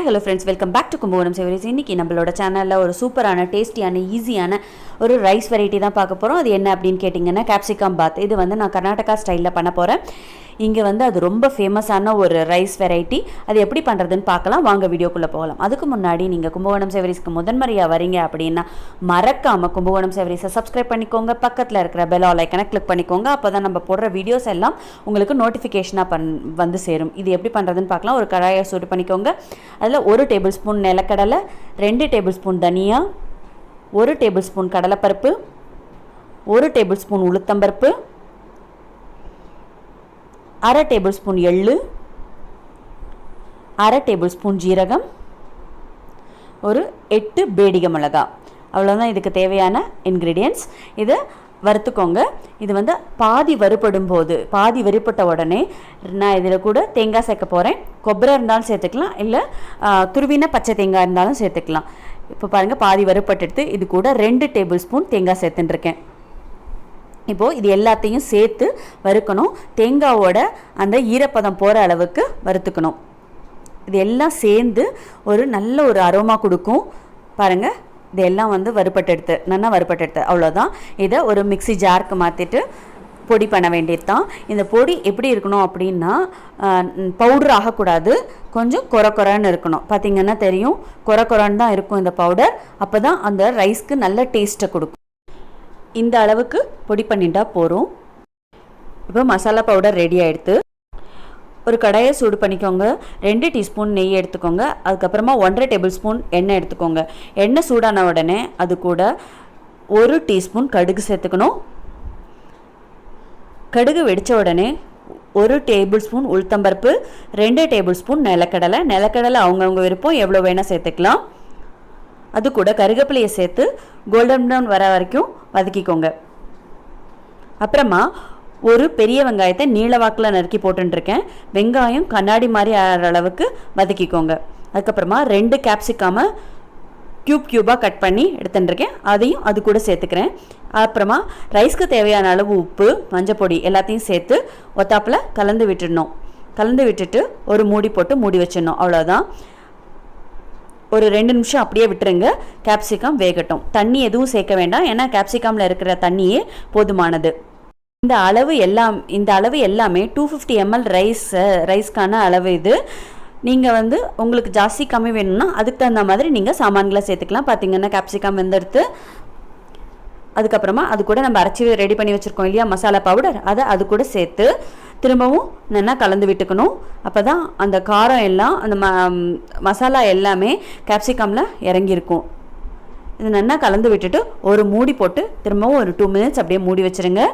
Hi hello friends, welcome back to Kumbakonam savouries. இன்றைக்கி நம்மளோட சேனலில் ஒரு சூப்பரான டேஸ்டியான ஈஸியான ஒரு ரைஸ் வெரைட்டி தான் பார்க்க போகிறோம். அது என்ன அப்படின்னு கேட்டிங்கன்னா கேப்சிகம் பாத். இது வந்து நான் கர்நாடகா ஸ்டைலில் பண்ண போகிறேன். இங்கே வந்து அது ரொம்ப ஃபேமஸான ஒரு ரைஸ் வெரைட்டி. அது எப்படி பண்ணுறதுன்னு பார்க்கலாம். வாங்க வீடியோக்குள்ளே போகலாம். அதுக்கு முன்னாடி நீங்கள் கும்பகோணம் சேவரிஸ்க்கு முதன்முறையாக வரீங்க அப்படின்னா மறக்காமல் கும்பகோணம் சேவரிஸை சப்ஸ்கிரைப் பண்ணிக்கோங்க. பக்கத்தில் இருக்கிற பெல் ஐக்கனை கிளிக் பண்ணிக்கோங்க. அப்போ தான் நம்ம போடுற வீடியோஸ் எல்லாம் உங்களுக்கு நோட்டிஃபிகேஷனாக வந்து சேரும். இது எப்படி பண்ணுறதுன்னு பார்க்கலாம். ஒரு கடாயை சூடு பண்ணிக்கோங்க. அதில் 1 டேபிள் ஸ்பூன் நிலக்கடலை, 2 டேபிள் ஸ்பூன் தனியா, 1 டேபிள் ஸ்பூன் கடலைப்பருப்பு, 1 டேபிள் ஸ்பூன் உளுத்தம்பருப்பு, 1/2 டேபிள் ஸ்பூன் எள்ளு, 1/2 டேபிள் ஸ்பூன் ஜீரகம், ஒரு 8 பேடிகை மிளகா. அவ்வளோதான் இதுக்கு தேவையான இன்க்ரீடியன்ட்ஸ். இதை வறுத்துக்கோங்க. இது வந்து பாதி வறுபட்ட உடனே நான் இதில் கூட தேங்காய் சேர்க்க போகிறேன். கொಬ್ಬರಿ இருந்தாலும் சேர்த்துக்கலாம், இல்லை துருவின பச்சை தேங்காய் இருந்தாலும் சேர்த்துக்கலாம். இப்போ பாருங்கள், பாதி வறுபட்டு இது கூட 2 டேபிள் ஸ்பூன் தேங்காய் சேர்த்துட்டுருக்கேன். இப்போது இது எல்லாத்தையும் சேர்த்து வறுக்கணும். தேங்காவோட அந்த ஈரப்பதம் போகிற அளவுக்கு வறுத்துக்கணும். இது எல்லாம் சேர்ந்து ஒரு நல்ல ஒரு அரோமா கொடுக்கும். பாருங்கள், இதெல்லாம் வந்து நல்லா வறுபட்டெடுத்து அவ்வளோதான். இதை ஒரு மிக்ஸி ஜாருக்கு மாற்றிட்டு பொடி பண்ண வேண்டியது தான். இந்த பொடி எப்படி இருக்கணும் அப்படின்னா பவுடர் ஆகக்கூடாது, கொஞ்சம் கொரன்னு இருக்கணும். பார்த்திங்கன்னா தெரியும், கொரன்னு தான் இருக்கும் இந்த பவுடர். அப்போ தான் அந்த ரைஸ்க்கு நல்ல டேஸ்ட்டை கொடுக்கும். இந்த அளவுக்கு பொடி பண்ணிட்டா போகிறோம். இப்போ மசாலா பவுடர் ரெடி ஆகிடுது. ஒரு கடாயை சூடு பண்ணிக்கோங்க. 2 டீஸ்பூன் நெய் எடுத்துக்கோங்க. அதுக்கப்புறமா 1/2 டேபிள் ஸ்பூன் எண்ணெய் எடுத்துக்கோங்க. எண்ணெய் சூடான உடனே அது கூட 1 டீஸ்பூன் கடுகு சேர்த்துக்கணும். கடுகு வெடித்த உடனே 1 டேபிள் ஸ்பூன் உளுத்தம்பருப்பு, 2 டேபிள் ஸ்பூன் நிலக்கடலை அவங்கவுங்க விருப்பம் எவ்வளோ வேணால் சேர்த்துக்கலாம். அது கூட கருவேப்பிலையை சேர்த்து கோல்டன் ப்ரவுன் வர வரைக்கும் வதக்கிக்கோங்க. அப்புறமா ஒரு பெரிய வெங்காயத்தை நீள வாக்கில் நறுக்கி போட்டுருக்கேன். வெங்காயம் கண்ணாடி மாதிரி ஆகிற அளவுக்கு வதக்கிக்கோங்க. அதுக்கப்புறமா 2 கேப்சிகமை க்யூபாக கட் பண்ணி எடுத்துட்டுருக்கேன். அதையும் அது கூட சேர்த்துக்கிறேன். அப்புறமா ரைஸ்க்கு தேவையான அளவு உப்பு, மஞ்சப்பொடி எல்லாத்தையும் சேர்த்து ஒத்தாப்பில் கலந்து விட்டுட்டு ஒரு மூடி போட்டு மூடி வச்சிடணும். அவ்வளோதான். ஒரு 2 நிமிஷம் அப்படியே விட்டுருங்க. கேப்சிகம் வேகட்டும். தண்ணி எதுவும் சேர்க்க வேண்டாம், ஏன்னா கேப்சிகமில் இருக்கிற தண்ணியே போதுமானது. இந்த அளவு எல்லாமே 250 ml ரைஸ்க்கான அளவு. இது நீங்கள் வந்து உங்களுக்கு ஜாஸ்தி கம்மி வேணும்னா அதுக்கு தகுந்த மாதிரி நீங்கள் சாமான்களை சேர்த்துக்கலாம். பார்த்திங்கன்னா கேப்சிகம் வெந்தெடுத்து அதுக்கப்புறமா அது கூட நம்ம அரைச்சி ரெடி பண்ணி வச்சுருக்கோம் இல்லையா மசாலா பவுடர், அதை அது கூட சேர்த்து திரும்பவும் நல்லா கலந்து விட்டுக்கணும். அப்போ தான் அந்த காரம் எல்லாம் அந்த மசாலா எல்லாமே கேப்சிகமில் இறங்கியிருக்கும். இது நல்லா கலந்து விட்டுட்டு ஒரு மூடி போட்டு திரும்பவும் ஒரு 2 மினிட்ஸ் அப்படியே மூடி வச்சுருங்க.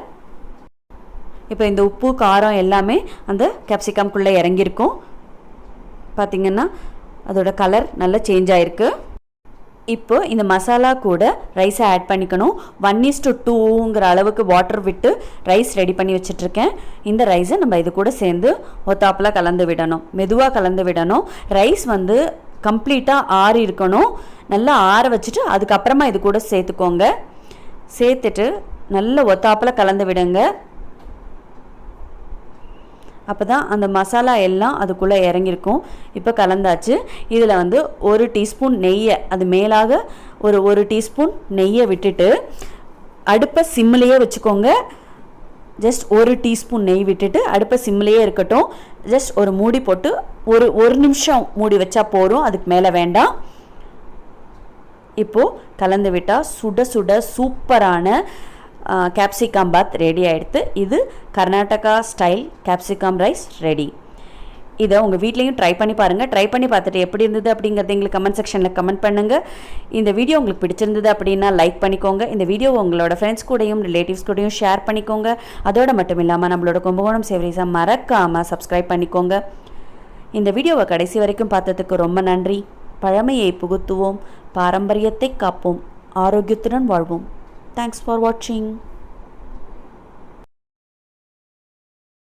இப்போ இந்த உப்பு காரம் எல்லாமே அந்த கேப்சிகம்குள்ளே இறங்கியிருக்கும். பார்த்திங்கன்னா அதோட கலர் நல்லா சேஞ்ச் ஆகிருக்கு. இப்போ இந்த மசாலா கூட ரைஸை ஆட் பண்ணிக்கணும். 1:2ங்கிற அளவுக்கு வாட்டர் விட்டு ரைஸ் ரெடி பண்ணி வச்சிட்ருக்கேன். இந்த ரைஸை நம்ம இது கூட சேர்ந்து ஒத்தாப்பில் கலந்து விடணும். மெதுவாக கலந்து விடணும். ரைஸ் வந்து கம்ப்ளீட்டாக ஆறி இருக்கணும். நல்லா ஆற வச்சுட்டு அதுக்கப்புறமா இது கூட சேர்த்துட்டு நல்ல ஒத்தாப்பில் கலந்து விடுங்க. அப்போ தான் அந்த மசாலா எல்லாம் அதுக்குள்ளே இறங்கியிருக்கும். இப்போ கலந்தாச்சு. இதில் வந்து 1 டீஸ்பூன் நெய்யை, அது மேலாக ஒரு 1 டீஸ்பூன் நெய்யை விட்டுட்டு அடுப்பை சிம்மிலேயே வச்சுக்கோங்க. ஜஸ்ட் 1 டீஸ்பூன் நெய் விட்டுட்டு அடுப்பை சிம்மிலேயே இருக்கட்டும். ஜஸ்ட் ஒரு மூடி போட்டு ஒரு நிமிஷம் மூடி வச்சா போதும், அதுக்கு மேலே வேண்டாம். இப்போது கலந்து விட்டால் சுட சுட சூப்பரான கேப்சிகம் பாத் ரெடி ஆகிடுது. இது Karnataka style capsicum rice ready. இதை உங்கள் வீட்லேயும் ட்ரை பண்ணி பாருங்கள். ட்ரை பண்ணி பார்த்துட்டு எப்படி இருந்தது அப்படிங்கிறத எங்களுக்கு கமெண்ட் செக்ஷனில் கமெண்ட் பண்ணுங்கள். இந்த வீடியோ உங்களுக்கு பிடிச்சிருந்தது அப்படின்னா லைக் பண்ணிக்கோங்க. இந்த வீடியோ உங்களோட ஃப்ரெண்ட்ஸ் கூடயும் ரிலேட்டிவ்ஸ் கூடயும் ஷேர் பண்ணிக்கோங்க. அதோடு மட்டும் இல்லாமல் நம்மளோட கும்பகோணம் சேவரிஸை மறக்காமல் சப்ஸ்கிரைப் பண்ணிக்கோங்க. இந்த வீடியோவை கடைசி வரைக்கும் பார்த்ததுக்கு ரொம்ப நன்றி. பழமையை புகுத்துவோம், பாரம்பரியத்தை காப்போம், ஆரோக்கியத்துடன் வாழ்வோம். Thanks for watching.